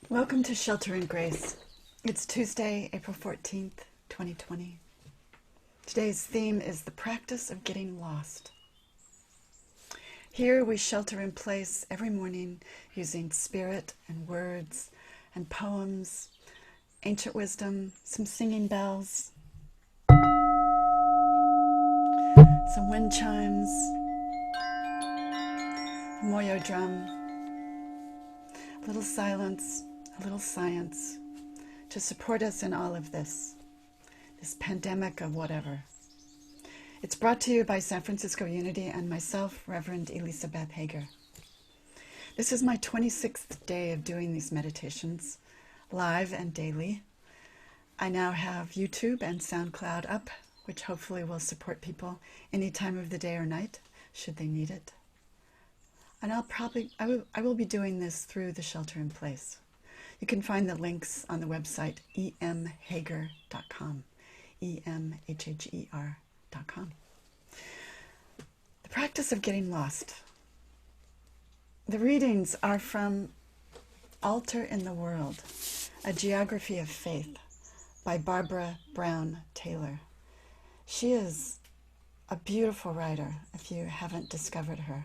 Welcome to Shelter and Grace. It's Tuesday, April 14th, 2020. Today's theme is the practice of getting lost. Here we shelter in place every morning using spirit and words and poems, ancient wisdom, some singing bells, some wind chimes, a moyo drum, a little silence, a little science to support us in all of this pandemic of whatever. It's brought to you by San Francisco Unity and myself, Reverend Eleesabeth Hager. This is my 26th day of doing these meditations, live and daily. I now have YouTube and SoundCloud up, which hopefully will support people any time of the day or night, should they need it. And I will be doing this through the shelter in place. You can find the links on the website emhager.com, emhager.com. The practice of getting lost. The readings are from Altar in the World, A Geography of Faith by Barbara Brown Taylor. She is a beautiful writer if you haven't discovered her.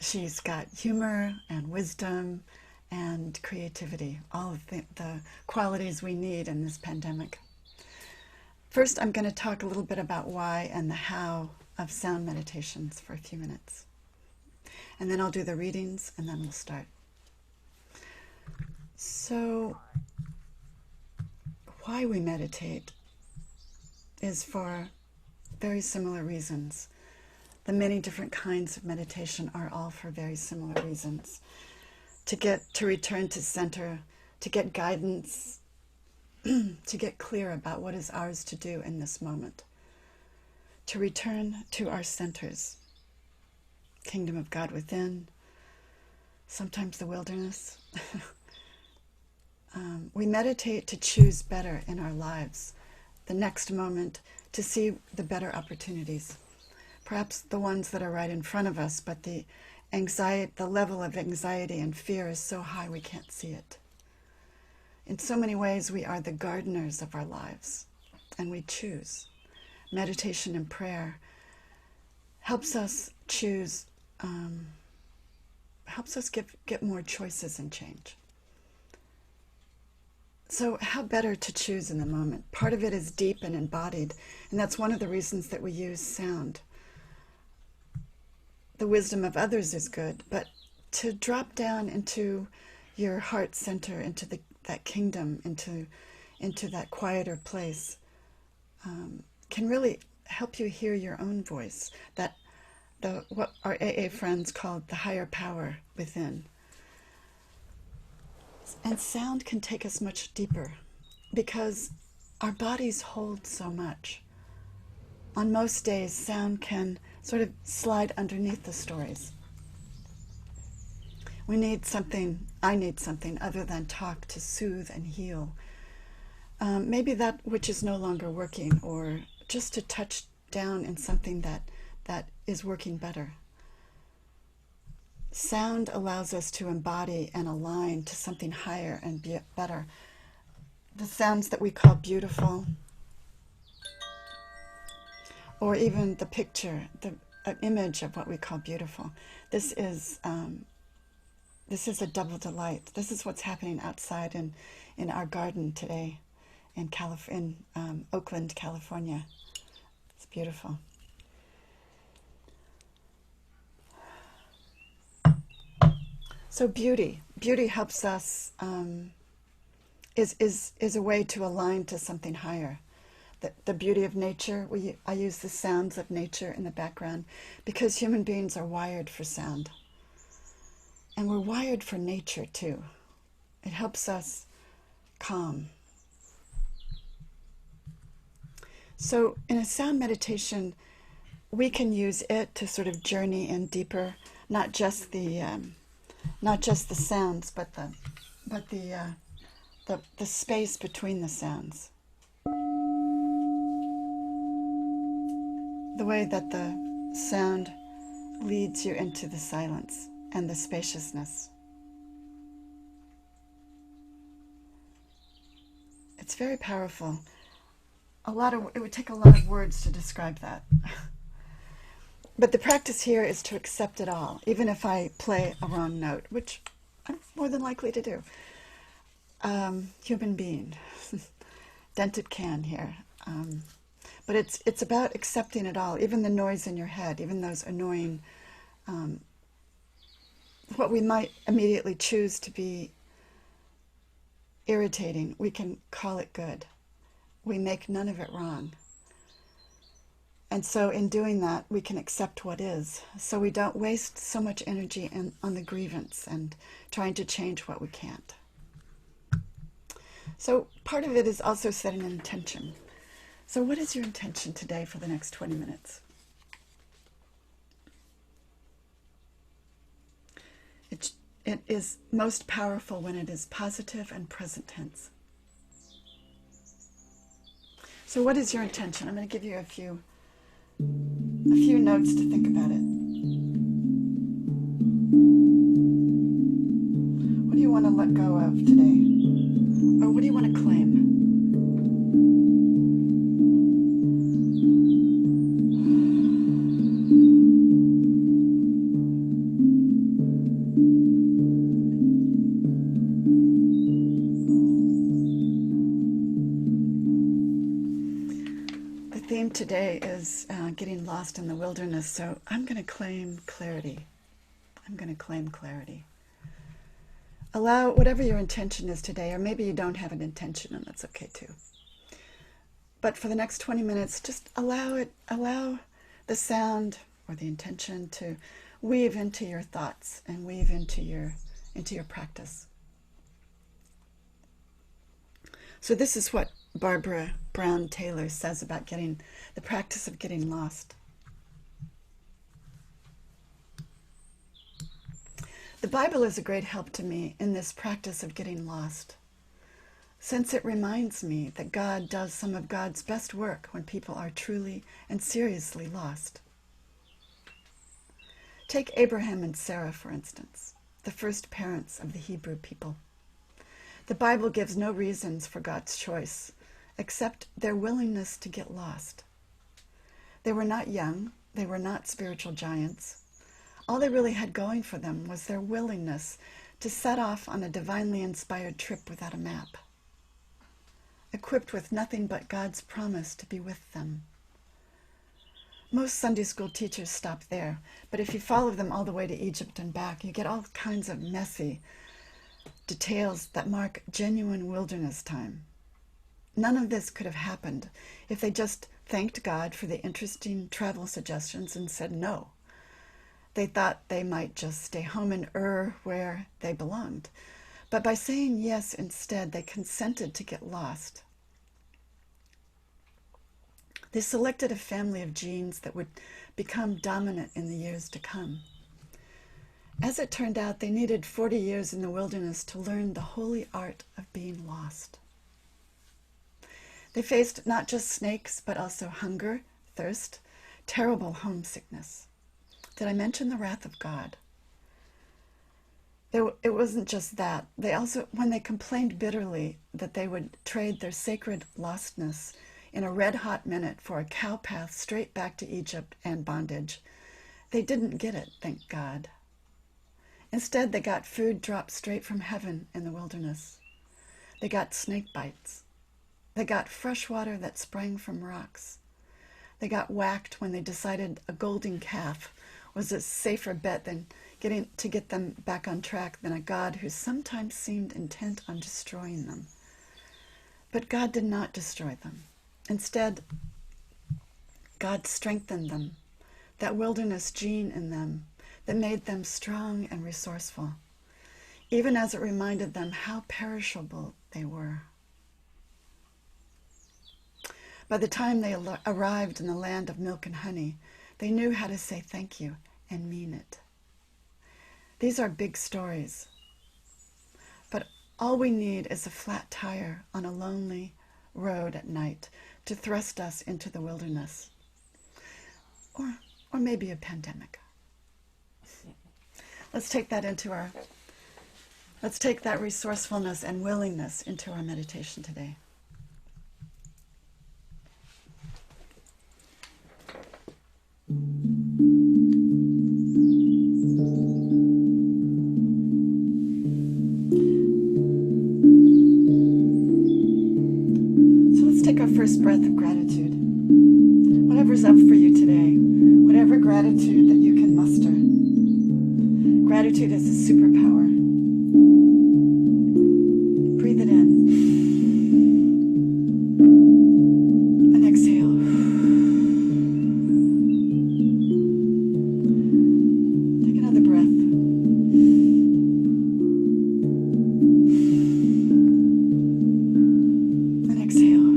She's got humor and wisdom and creativity, all of the qualities we need in this pandemic. First, I'm going to talk a little bit about why and the how of sound meditations for a few minutes. And then I'll do the readings, and then we'll start. So, why we meditate is for very similar reasons. The many different kinds of meditation are all for very similar reasons. To return to center, to get guidance, to get clear about what is ours to do in this moment. To return to our centers. Kingdom of God within, sometimes the wilderness. We meditate to choose better in our lives, the next moment, to see the better opportunities. Perhaps the ones that are right in front of us, but the level of anxiety and fear is so high we can't see it. In so many ways, we are the gardeners of our lives, and we choose. Meditation and prayer helps us choose, helps us get more choices and change. So how better to choose in the moment? Part of it is deep and embodied, and that's one of the reasons that we use sound. The wisdom of others is good, but to drop down into your heart center, into that kingdom, into that quieter place, can really help you hear your own voice, what our AA friends called the higher power within. And sound can take us much deeper because our bodies hold so much. On most days, sound can sort of slide underneath the stories. I need something other than talk to soothe and heal. Maybe that which is no longer working, or just to touch down in something that is working better. Sound allows us to embody and align to something higher and better. The sounds that we call beautiful, or even the picture, the image of what we call beautiful. This is a double delight. This is what's happening outside in our garden today in Oakland, California. It's beautiful. So beauty helps us, is a way to align to something higher. The beauty of nature, I use the sounds of nature in the background because human beings are wired for sound. And we're wired for nature too. It helps us calm. So in a sound meditation, we can use it to sort of journey in deeper, not just the sounds, but the space between the sounds. The way that the sound leads you into the silence and the spaciousness. It's very powerful. It would take a lot of words to describe that. But the practice here is to accept it all, even if I play a wrong note, which I'm more than likely to do. Human being, dented can here. But it's about accepting it all, even the noise in your head, even those annoying, what we might immediately choose to be irritating, we can call it good. We make none of it wrong. And so in doing that, we can accept what is. So we don't waste so much energy on the grievance and trying to change what we can't. So part of it is also setting an intention. So what is your intention today for the next 20 minutes? It is most powerful when it is positive and present tense. So what is your intention? I'm going to give you a few notes to think about it. What do you want to let go of today? Or what do you want to claim? The theme today is getting lost in the wilderness, so I'm going to claim clarity. I'm going to claim clarity. Allow whatever your intention is today, or maybe you don't have an intention, and that's okay too. But for the next 20 minutes, just allow the sound or the intention to weave into your thoughts and weave into your practice. So this is what Barbara Brown Taylor says about the practice of getting lost. The Bible is a great help to me in this practice of getting lost, since it reminds me that God does some of God's best work when people are truly and seriously lost. Take Abraham and Sarah, for instance, the first parents of the Hebrew people. The Bible gives no reasons for God's choice, except their willingness to get lost. They were not young, they were not spiritual giants. All they really had going for them was their willingness to set off on a divinely inspired trip without a map, equipped with nothing but God's promise to be with them. Most Sunday school teachers stop there, but if you follow them all the way to Egypt and back, you get all kinds of messy details that mark genuine wilderness time. None of this could have happened if they just thanked God for the interesting travel suggestions and said no. They thought they might just stay home in Ur where they belonged. But by saying yes instead, they consented to get lost. They selected a family of genes that would become dominant in the years to come. As it turned out, they needed 40 years in the wilderness to learn the holy art of being lost. They faced not just snakes, but also hunger, thirst, terrible homesickness. Did I mention the wrath of God? It wasn't just that. They also, when they complained bitterly that they would trade their sacred lostness in a red-hot minute for a cow path straight back to Egypt and bondage, they didn't get it, thank God. Instead, they got food dropped straight from heaven in the wilderness. They got snake bites. They got fresh water that sprang from rocks. They got whacked when they decided a golden calf was a safer bet than get them back on track than a God who sometimes seemed intent on destroying them. But God did not destroy them. Instead, God strengthened them, that wilderness gene in them that made them strong and resourceful, even as it reminded them how perishable they were. By the time they arrived in the land of milk and honey, they knew how to say thank you and mean it. These are big stories, but all we need is a flat tire on a lonely road at night to thrust us into the wilderness, or maybe a pandemic. Let's take that let's take that resourcefulness and willingness into our meditation today. So let's take our first breath of gratitude. Whatever's up for you today, whatever gratitude that you can muster. Gratitude is a superpower. Breathe it in and exhale. Take another breath. And exhale.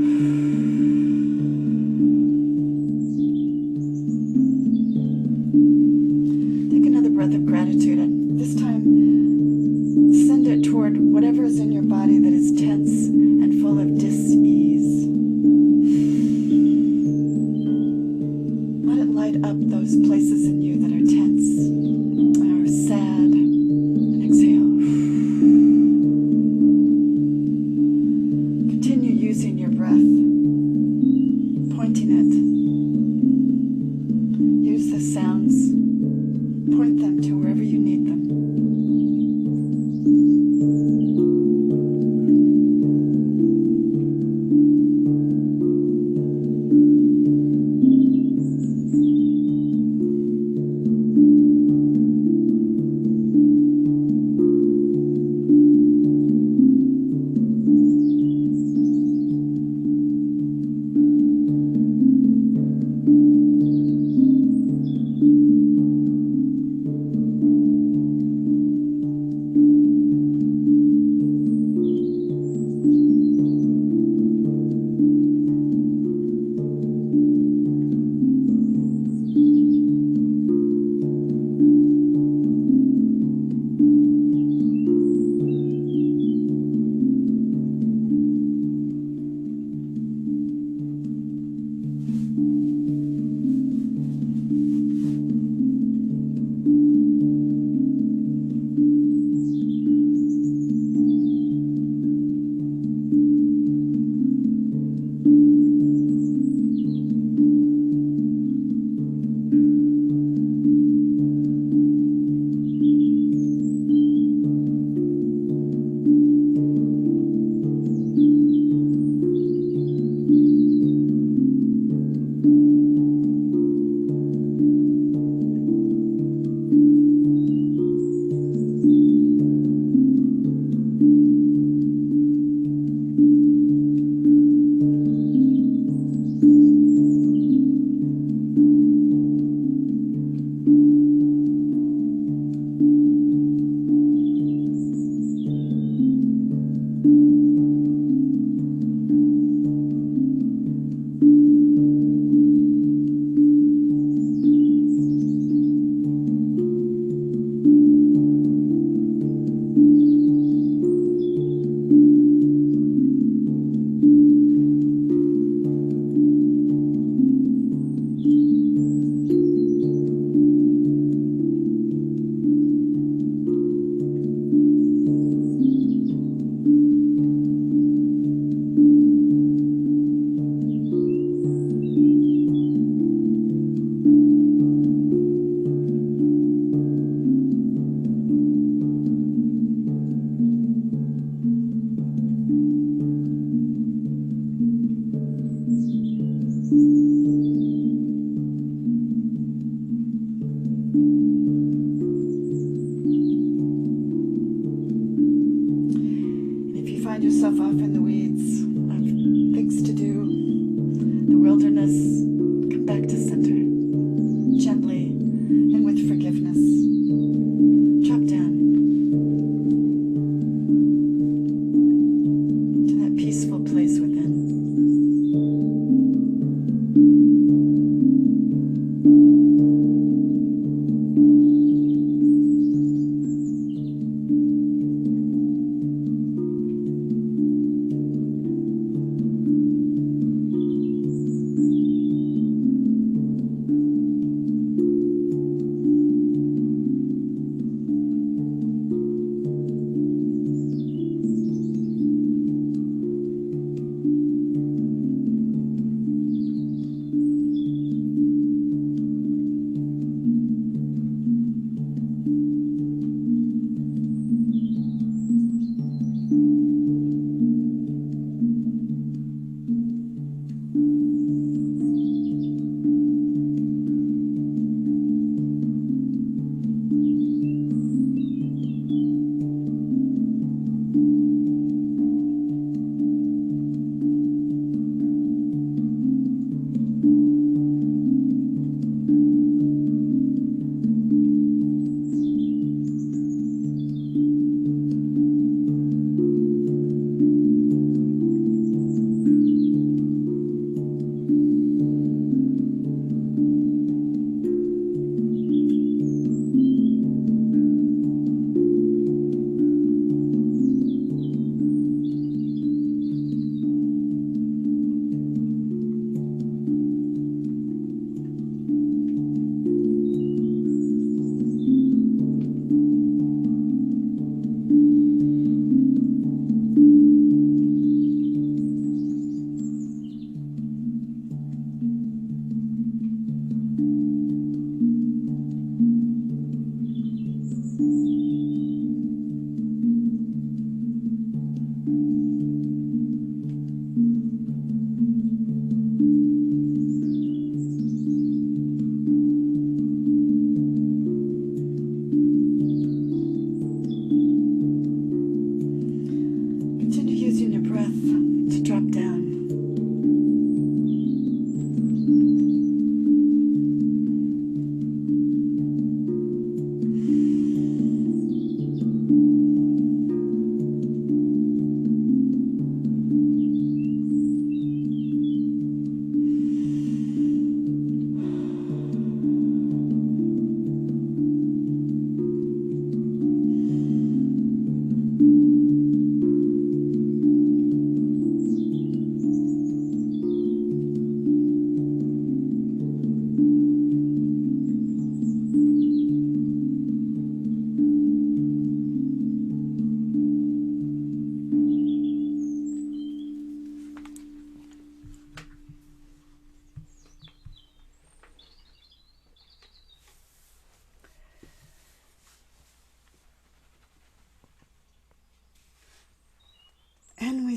Take another breath of gratitude, and this time send it toward whatever is in your body that is tense and full of dis-ease. Let it light up those places in you that are tense or sad, and exhale. Continue using your breath, pointing it. Use the sounds, point them to wherever you need them.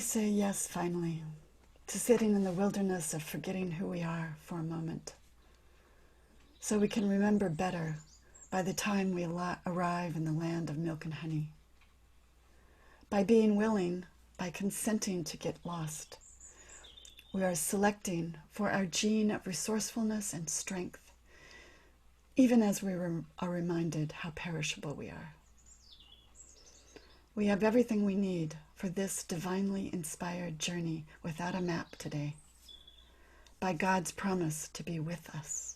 say yes, finally, to sitting in the wilderness of forgetting who we are for a moment, so we can remember better by the time we arrive in the land of milk and honey. By being willing, by consenting to get lost, we are selecting for our gene of resourcefulness and strength, even as we are reminded how perishable we are. We have everything we need for this divinely inspired journey without a map today, by God's promise to be with us.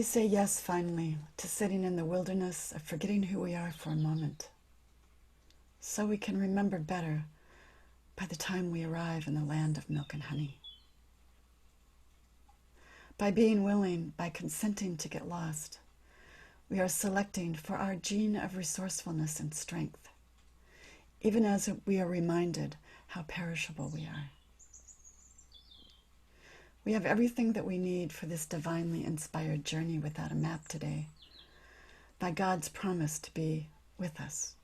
we say yes, finally, to sitting in the wilderness of forgetting who we are for a moment, so we can remember better by the time we arrive in the land of milk and honey. By being willing, by consenting to get lost, we are selecting for our gene of resourcefulness and strength, even as we are reminded how perishable we are. We have everything that we need for this divinely inspired journey without a map today, by God's promise to be with us.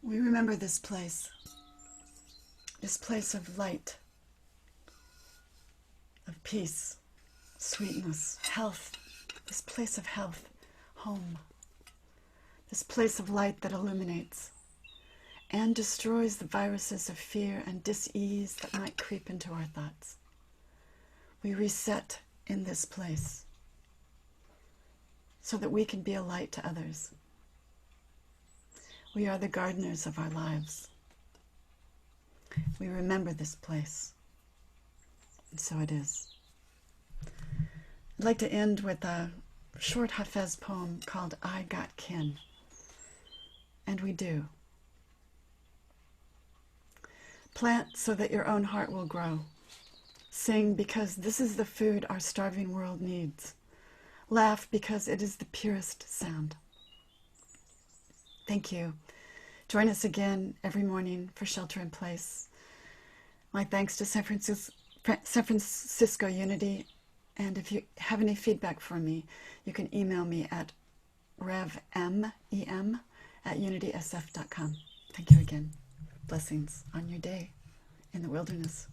We remember this place of light, of peace, sweetness, health, this place of health, home, this place of light that illuminates and destroys the viruses of fear and dis-ease that might creep into our thoughts. We reset in this place so that we can be a light to others. We are the gardeners of our lives. We remember this place, and so it is. I'd like to end with a short Hafez poem called I Got Kin, and we do. Plant so that your own heart will grow. Sing because this is the food our starving world needs. Laugh because it is the purest sound. Thank you. Join us again every morning for Shelter in Place. My thanks to San Francisco Unity. And if you have any feedback for me, you can email me at revmem@unitysf.com. Thank you again. Blessings on your day in the wilderness.